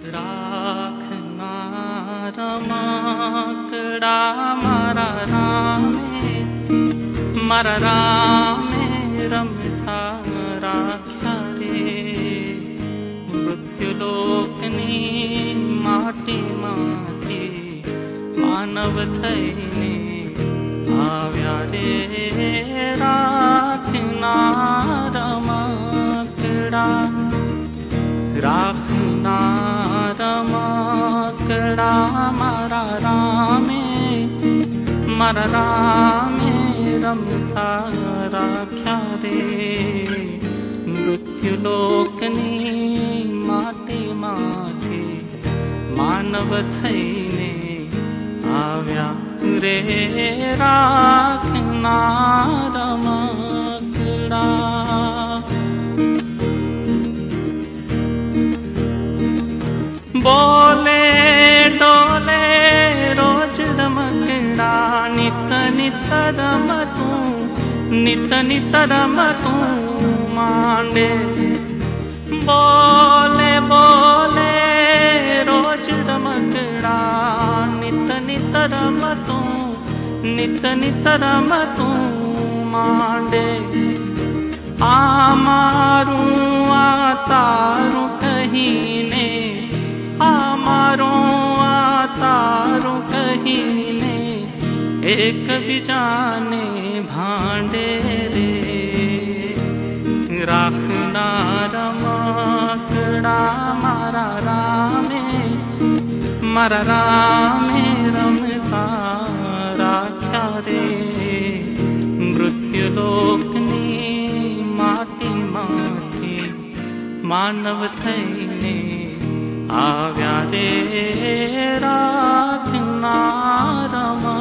રાખનાર રમકડા મારા રામે રમતા રાખ્યા રે. મૃત્યુલોકની માટીમાંથી માનવ થઈને આવ્યા રે. રાખનાર રમકડા મારા રામે રમતા રાખ્યા રે. મૃત્યુલોકની માટીમાંથી માનવ થઈને આવ્યા રે. રાખનાર રમકડા બોલે ડોલે રોજ રમકડા નિત નિત રમતું માંડે. બોલે બોલે રોજ રમકડા નિત રમતું માંડે. આ મારું આ તારું કહીને તારું કહીને એકબીજાને ભાંડે રે. રાખનાર રમકડા મારા રામે રમતા રાખ્યા રે. મૃત્યુલોકની માટીમાંથી માનવ થઈને આવ્યા રે. રાખનાર રમકડા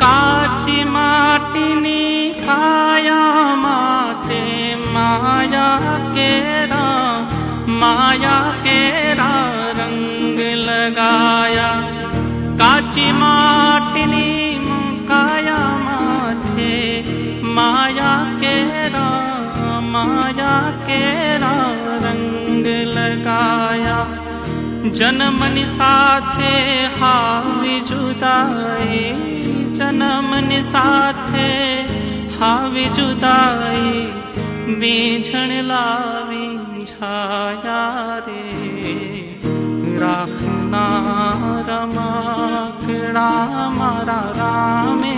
કાચી માટીની કાયા માટે માયા કેરા રંગ લગાયા. કાચી માટીની કાયા માથે માયા કેરા રંગ લગાયા. જન્મની સાથે હાવી જુદાઈ, જન્મની સાથે હાવી જુદાઈ બીજણ લાવી છાયા રે. રાખનાર રમકડા મારા રામે